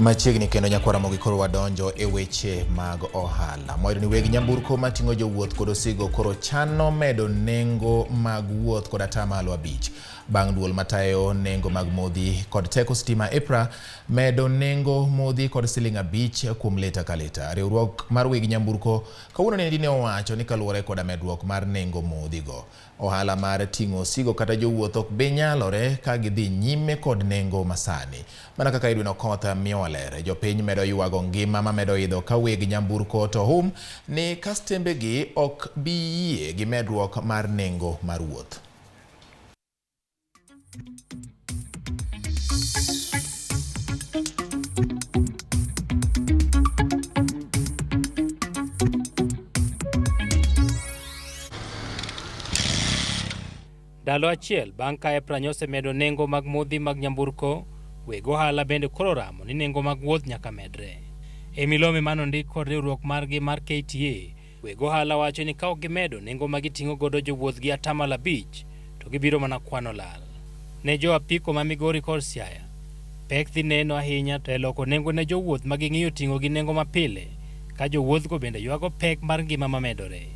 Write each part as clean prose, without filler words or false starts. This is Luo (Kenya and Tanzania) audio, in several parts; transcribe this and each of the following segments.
Machiegni kendo nyakwara Ramogi koro wadonjo e weche mag ohala. Mondo ni weg nyamburko mating'o jowuoth kod osigo koro chano medo nengo mag wuoth kod 5%. Bang' duol matayo nengo mag modhi kod teko stima EPRA medo nengo modhi kod Sh5 kuom lita ka lita. Riwruok mar weg nyamburko kawuono ne owacho ni kaluwore kod medruok mar nengo modhi go, ohala mar ting'o osigo kata jowuoth ok be nyalore ka gidhi nyime kod nengo masani. Mana kaka Edwin Okotha miyo ler, jopiny medo yuago ngima ma medo idho ka weg nyamburko to ni kastembegi ok bi yie gi medruok mar nengo mar wuoth. Ndalo achiel bang' ka EPRA osemedo nengo mag modhi mag nyamburko, weg ohala bende koro ramo ni nengo mag wuoth nyaka medre. E milome manondik kod riwruok margi mar KTA, weg ohala wacho ni ka ok gimedo nengo ma giting'o godo jowuoth gi 5%, to gibiro mana kwano lal. Ne jo apiko ma Migori kod Siaya, pek dhi neno ahinya to e loko nengo ne jowuoth ma ging'iyo ting'o gi nengo mapile, ka jowuothgo bende yuago pek mar ngima ma medore.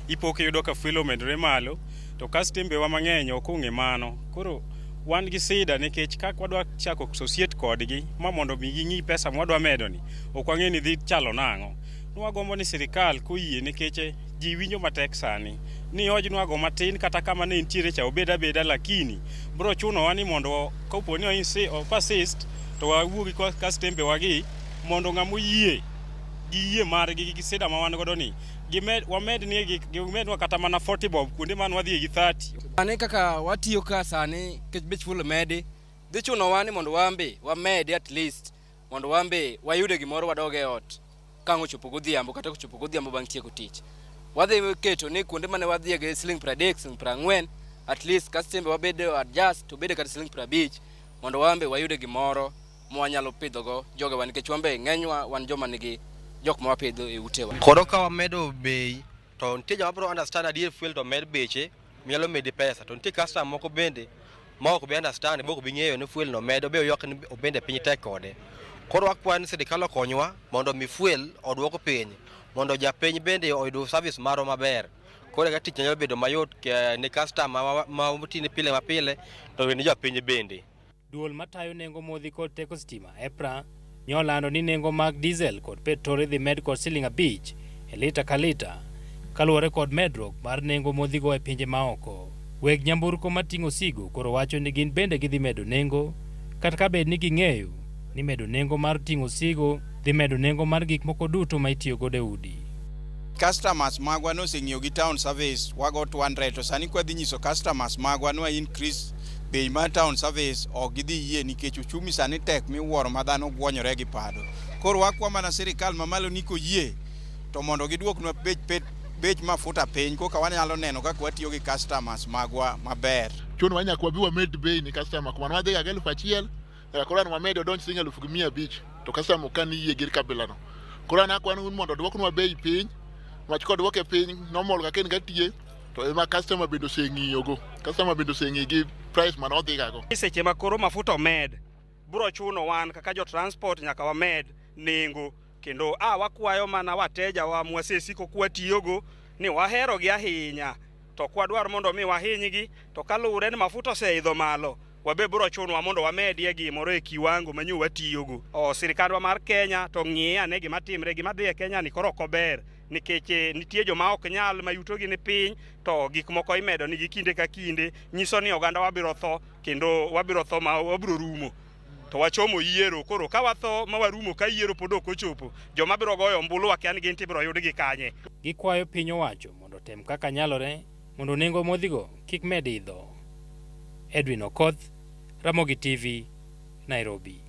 Ipoke yudo ka fuel omedore malo, to kastembewa mang'eny ok ong'e mano. Koro wan gi sida nikech kaka wadwa chako associate kodgi ma mondo mi ging'i pesa mwadwa medo ni, ok wang'e ni dhi chalo nang'o. Nwagombo ni sirikal koyie nikech ji winjo matek sani ni ojnwago matin kata kama ne ntiere cha obeda beda, lakini bro chunowa ni mondo kapo ni persist to wawuogi kastembewa gi mondo ng'amo yie gi yie margi gi sida ma wan godo ni gimedwa kata mana 40 bob kuonde man wadhi gi 30. Ane kaka watiyo ka sani kech bech fuel medi, dhi chunowa ni mondo wambe wamedi at least mondo wambe wayude gimoro wadoge ot kang' ochopo godhiambo kata ochopo godhiambo bang' tieko tich. Wadhi keto ni kuonde mane wadhiye gi Sh30, Sh40, at least kastembe wabedo adjust to bede kata Sh50 mondo wambe wayude gimoro mwanyalo pidhogo jogewa, nikech wambe ng'enywa wan joma nigi jok ma wapidho e utewa. Koro ka wamedo bei to nitie joma bro understand adier fuel to med beche nyalo medi pesa, to nitie customer moko bende ma ok bi understand, bok bi ng'eyo ni fuel no medo be oyok ni obende piny tek kode. Koro wakwan sirikal okonywa mondo mi fuel odwoko piny, mondo japiny bende oyud service maro maber. Koro ga tich nyalo bedo mayot ne customer ma mutini pile mapile to ne japiny bende. Duol matayo nengo modhi kod teko stima EPRA nyolando ni nengo mag diesel kod petrol dhi med kod Sh5 e lita ka lita kaluwore kod medruok mar nengo modhigo e pinje maoko. Weg nyamburko mating'o osigo koro wacho ni gin bende gidhi medo nengo, kata ka bed ni ging'eyo ni medo nengo mar ting'o osigo dhi medo nengo mar gik moko duto ma itiyo godo e udi. Customers magwa noseng'iyo gi town service wago 200, to sani kwa dhi nyiso customers magwa no increase bei mar town service ok gidhi yie nikech uchumi sani tek miwuoro ma dhano gwonyore gi pado. Koro wakwa mana sirikal mamalo niko yie to mondo giduoknwa bech mafuta piny koka wanyalo neno kaka watiyo gi customers magwa maber. Chuno wanyakwa bi wamed bei ni customer kuma wadhi ga 1,000 koro an wamedo donj Sh500 to customer kan yie gir kabilano. Koro an akwan mondo duoknwa bei piny, wach kod duoke piny normal ka ken gatie to ema customer bendo seng'iyogo. Customer bendo seng'i gi price man odhi gago. Seche ma koro mafuta omed, bro chuno wan kaka jo transport nyaka wamed nengo, kendo wakwayo mana wateja wa mwasesiko kwatiyogo ni wahero gi ahinya, to kwadwar mondo mi wahinygi to kaluwre ni mafuta oseidho malo, wabe bro chunwa mondo wamedie gimoro e kiwango manyo watiyogo. Sirikandwa mar Kenya to ng'iya ne gima timre, gima dhi e Kenya ni koro ok ober nikech nitie joma ok nyal mayutogi ni piny, to gik moko imedo nigi kinde ka kinde, nyiso ni oganda wabiro tho, kendo wabiro tho ma wabiro rumo. To wachomo yiero, koro ka watho ma warumo ka yiero pod ok ochopo, joma biro goyo ombulu wakia ni ginti biro yudgi kanye. Gikwayo piny owacho mondo tem kaka nyalore mondo nengo modhigo kik med idho. Edwin Okoth, Ramogi TV, Nairobi.